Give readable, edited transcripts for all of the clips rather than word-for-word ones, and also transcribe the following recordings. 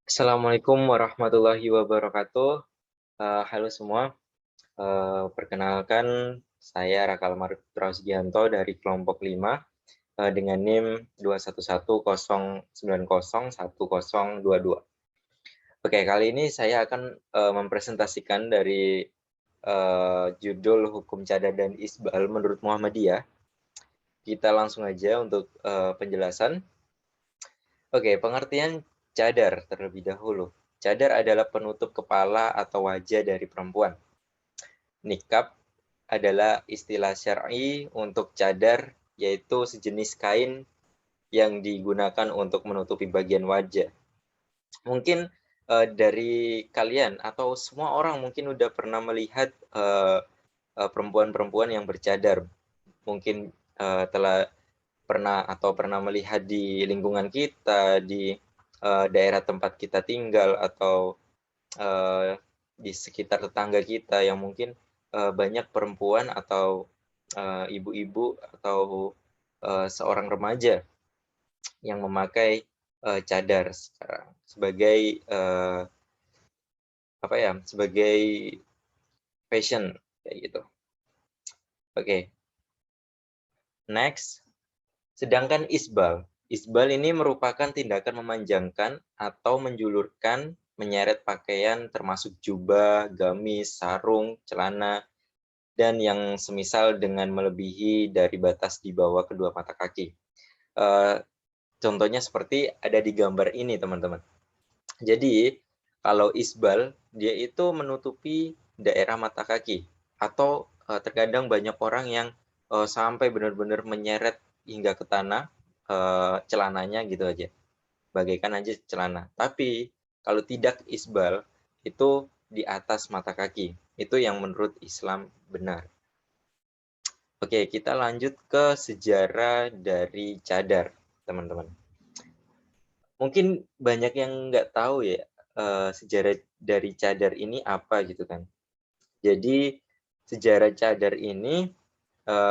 Assalamualaikum warahmatullahi wabarakatuh. Halo semua. Perkenalkan, saya Raka Almar Prausgianto dari kelompok 5 dengan NIM 21109010022. Oke, kali ini saya akan mempresentasikan dari judul Hukum Cadar dan Isbal menurut Muhammadiyah. Kita langsung aja untuk penjelasan. Oke, pengertian cadar terlebih dahulu. Cadar adalah penutup kepala atau wajah dari perempuan. Nikab adalah istilah syar'i untuk cadar, yaitu sejenis kain yang digunakan untuk menutupi bagian wajah. Mungkin dari kalian atau semua orang mungkin udah pernah melihat perempuan-perempuan yang bercadar. Mungkin telah pernah melihat di lingkungan kita, di daerah tempat kita tinggal, atau di sekitar tetangga kita yang mungkin banyak perempuan atau ibu-ibu atau seorang remaja yang memakai cadar sekarang sebagai sebagai fashion kayak gitu. Oke, next. Sedangkan isbal. Isbal ini merupakan tindakan memanjangkan atau menjulurkan, menyeret pakaian termasuk jubah, gamis, sarung, celana, dan yang semisal dengan melebihi dari batas di bawah kedua mata kaki. Contohnya seperti ada di gambar ini, teman-teman. Jadi, kalau isbal, dia itu menutupi daerah mata kaki. Atau terkadang banyak orang yang sampai benar-benar menyeret hingga ke tanah celananya gitu aja. Bagaikan aja celana. Tapi, kalau tidak isbal, itu di atas mata kaki. Itu yang menurut Islam benar. Oke, kita lanjut ke sejarah dari cadar, teman-teman. Mungkin banyak yang nggak tahu ya, sejarah dari cadar ini apa gitu kan. Jadi, sejarah cadar ini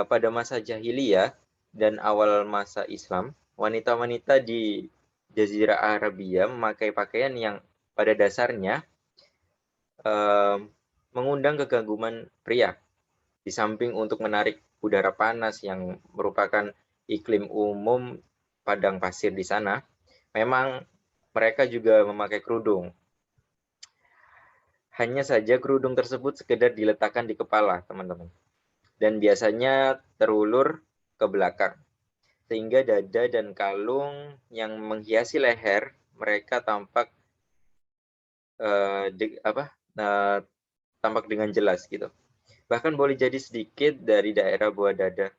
pada masa jahiliyah dan awal masa Islam, wanita-wanita di Jazirah Arabia memakai pakaian yang pada dasarnya mengundang kekaguman pria. Di samping untuk menarik udara panas yang merupakan iklim umum padang pasir di sana, memang mereka juga memakai kerudung. Hanya saja kerudung tersebut sekedar diletakkan di kepala, teman-teman. Dan biasanya terulur ke belakang. Sehingga dada dan kalung yang menghiasi leher mereka tampak tampak dengan jelas gitu. Bahkan boleh jadi sedikit dari daerah bawah dada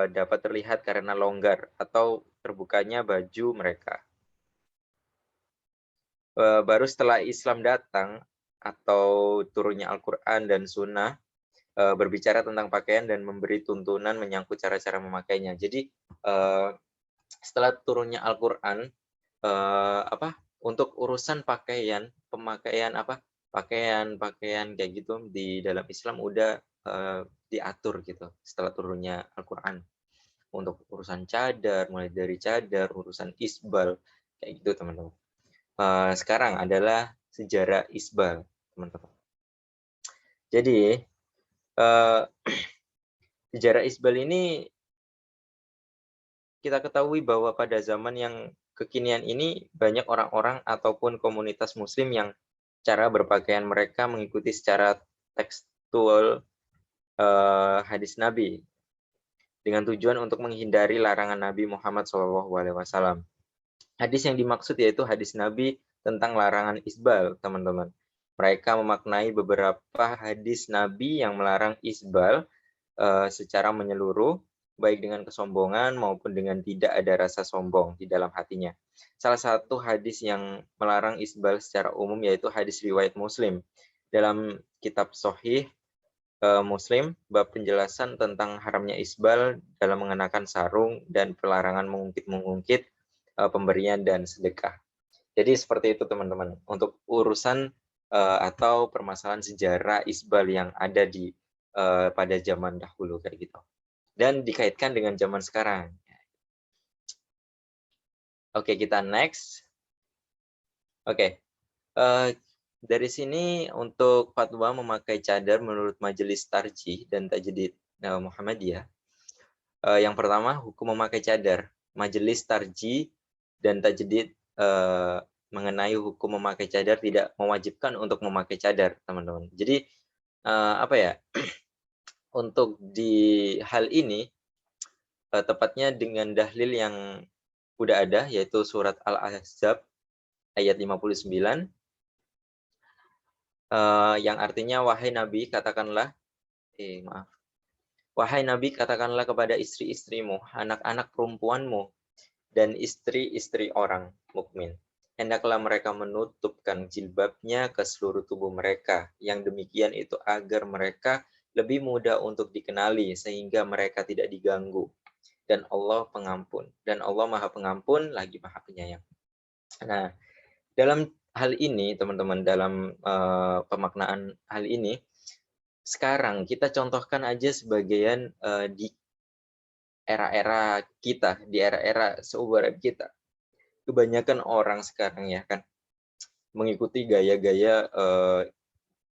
dapat terlihat karena longgar atau terbukanya baju mereka. Baru setelah Islam datang atau turunnya Al-Quran dan Sunnah berbicara tentang pakaian dan memberi tuntunan menyangkut cara-cara memakainya. Jadi setelah turunnya Al-Quran, untuk urusan pakaian, pakaian kayak gitu di dalam Islam udah diatur gitu setelah turunnya Al-Quran. Untuk urusan cadar, mulai dari cadar, urusan isbal, kayak gitu teman-teman. Sekarang adalah sejarah isbal, teman-teman. Jadi, sejarah isbal ini kita ketahui bahwa pada zaman yang kekinian ini banyak orang-orang ataupun komunitas muslim yang cara berpakaian mereka mengikuti secara tekstual hadis Nabi dengan tujuan untuk menghindari larangan Nabi Muhammad SAW. Hadis yang dimaksud yaitu hadis Nabi tentang larangan isbal, teman-teman. Mereka memaknai beberapa hadis Nabi yang melarang isbal secara menyeluruh, baik dengan kesombongan maupun dengan tidak ada rasa sombong di dalam hatinya. Salah satu hadis yang melarang isbal secara umum yaitu hadis riwayat Muslim. Dalam kitab Sahih Muslim, bab penjelasan tentang haramnya isbal dalam mengenakan sarung dan pelarangan mengungkit-mengungkit pemberian dan sedekah. Jadi seperti itu teman-teman, untuk urusan atau permasalahan sejarah isbal yang ada di pada zaman dahulu kayak gitu. Dan dikaitkan dengan zaman sekarang. Oke, kita next. Oke. Dari sini untuk fatwa memakai cadar menurut Majelis Tarjih dan Tajdid Muhammadiyah. Yang pertama, hukum memakai cadar. Majelis Tarjih dan Tajdid mengenai hukum memakai cadar tidak mewajibkan untuk memakai cadar, teman-teman. Jadi apa ya? Untuk di hal ini tepatnya dengan dalil yang udah ada, yaitu surat Al-Ahzab ayat 59, yang artinya wahai Nabi katakanlah, wahai Nabi katakanlah kepada istri-istrimu, anak-anak perempuanmu, dan istri-istri orang mukmin, hendaklah mereka menutupkan jilbabnya ke seluruh tubuh mereka. Yang demikian itu agar mereka lebih mudah untuk dikenali sehingga mereka tidak diganggu. Dan Allah pengampun, dan Allah Maha Pengampun lagi Maha Penyayang. Nah, dalam hal ini teman-teman, dalam pemaknaan hal ini, sekarang kita contohkan aja sebagian di era-era kita, di era-era seumuran kita. Kebanyakan orang sekarang ya kan mengikuti gaya-gaya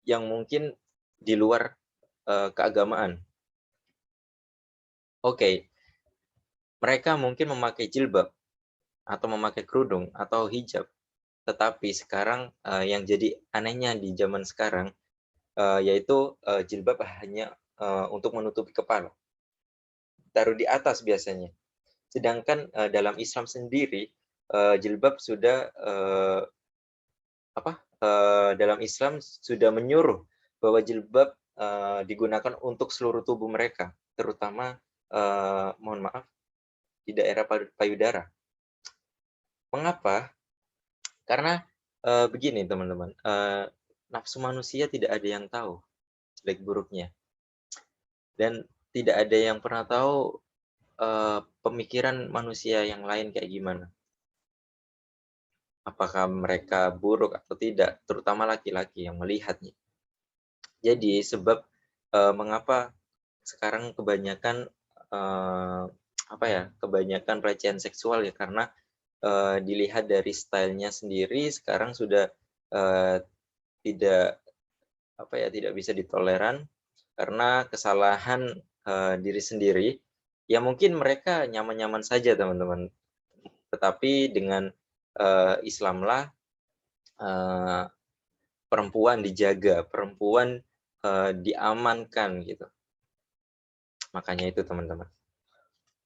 yang mungkin di luar keagamaan. Oke, mereka mungkin memakai jilbab atau memakai kerudung atau hijab, tetapi sekarang yang jadi anehnya di zaman sekarang yaitu jilbab hanya untuk menutupi kepala, taruh di atas biasanya. Sedangkan dalam Islam sendiri jilbab sudah dalam Islam sudah menyuruh bahwa jilbab digunakan untuk seluruh tubuh mereka, terutama mohon maaf di daerah payudara. Mengapa? Karena begini teman-teman, nafsu manusia tidak ada yang tahu jelek buruknya, dan tidak ada yang pernah tahu pemikiran manusia yang lain kayak gimana. Apakah mereka buruk atau tidak, terutama laki-laki yang melihatnya. Jadi sebab mengapa sekarang kebanyakan kebanyakan pelecehan seksual ya, karena dilihat dari stylenya sendiri sekarang sudah tidak tidak bisa ditoleran karena kesalahan diri sendiri. Ya mungkin mereka nyaman-nyaman saja teman-teman, tetapi dengan Islamlah perempuan dijaga, perempuan diamankan gitu. Makanya itu teman-teman.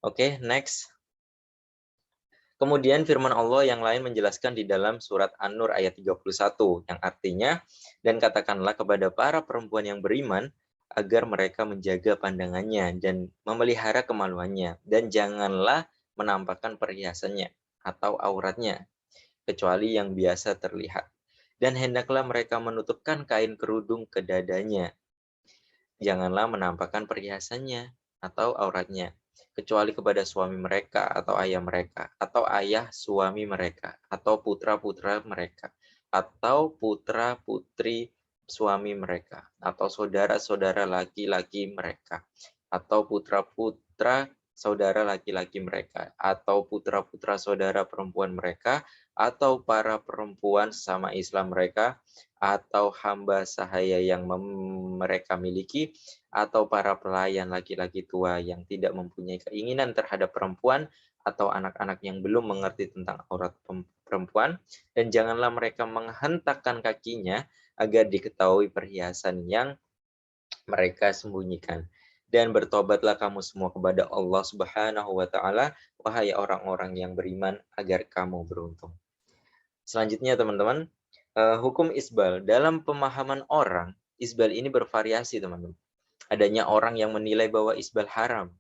Oke, next. Kemudian firman Allah yang lain menjelaskan di dalam surat An-Nur ayat 31 yang artinya, dan katakanlah kepada para perempuan yang beriman agar mereka menjaga pandangannya dan memelihara kemaluannya, dan janganlah menampakkan perhiasannya atau auratnya kecuali yang biasa terlihat, dan hendaklah mereka menutupkan kain kerudung ke dadanya. Janganlah menampakkan perhiasannya atau auratnya kecuali kepada suami mereka atau ayah mereka, atau ayah suami mereka, atau putra-putra mereka, atau putra-putri suami mereka, atau saudara-saudara laki-laki mereka, atau putra-putra saudara laki-laki mereka, atau putra-putra saudara perempuan mereka, atau para perempuan sesama Islam mereka, atau hamba sahaya yang mereka miliki, atau para pelayan laki-laki tua yang tidak mempunyai keinginan terhadap perempuan, atau anak-anak yang belum mengerti tentang aurat perempuan, dan janganlah mereka menghentakkan kakinya agar diketahui perhiasan yang mereka sembunyikan. Dan bertobatlah kamu semua kepada Allah Subhanahu wa taala, wahai orang-orang yang beriman, agar kamu beruntung. Selanjutnya teman-teman, hukum isbal. Dalam pemahaman orang, isbal ini bervariasi teman-teman. Adanya orang yang menilai bahwa isbal haram,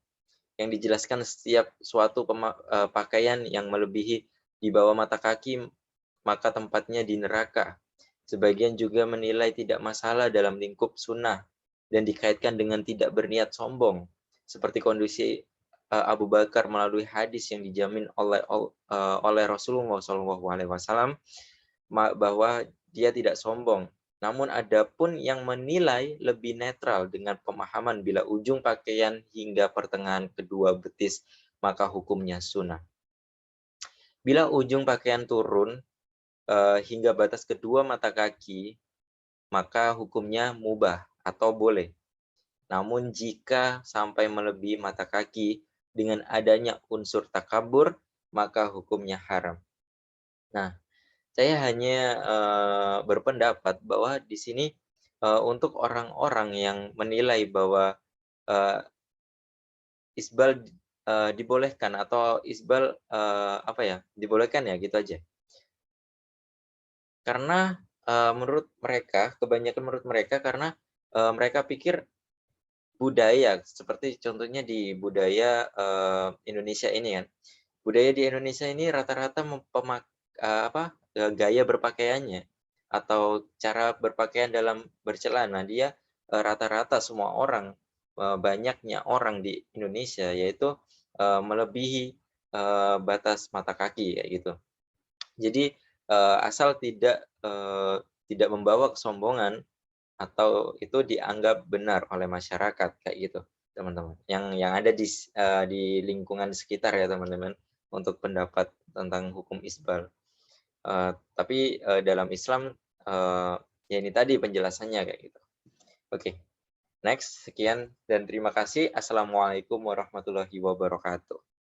yang dijelaskan setiap suatu pakaian yang melebihi di bawah mata kaki, maka tempatnya di neraka. Sebagian juga menilai tidak masalah dalam lingkup sunnah, dan dikaitkan dengan tidak berniat sombong, seperti kondisi Abu Bakar melalui hadis yang dijamin oleh Rasulullah SAW bahwa dia tidak sombong. Namun ada pun yang menilai lebih netral dengan pemahaman bila ujung pakaian hingga pertengahan kedua betis, maka hukumnya sunnah. Bila ujung pakaian turun hingga batas kedua mata kaki, maka hukumnya mubah atau boleh. Namun jika sampai melebihi mata kaki dengan adanya unsur takabur, maka hukumnya haram. Nah, saya hanya berpendapat bahwa di sini untuk orang-orang yang menilai bahwa eh, isbal dibolehkan atau isbal apa ya dibolehkan ya gitu aja. Karena menurut mereka, kebanyakan menurut mereka karena mereka pikir budaya seperti contohnya di budaya Indonesia ini kan. Budaya di Indonesia ini rata-rata gaya berpakaiannya atau cara berpakaian dalam bercelana dia rata-rata semua orang banyaknya orang di Indonesia yaitu melebihi batas mata kaki kayak gitu. Jadi asal tidak membawa kesombongan atau itu dianggap benar oleh masyarakat kayak gitu, teman-teman. Yang ada di lingkungan sekitar ya, teman-teman, untuk pendapat tentang hukum isbal. Tapi dalam Islam ya ini tadi penjelasannya kayak gitu. Oke, next. Sekian dan terima kasih. Assalamualaikum warahmatullahi wabarakatuh.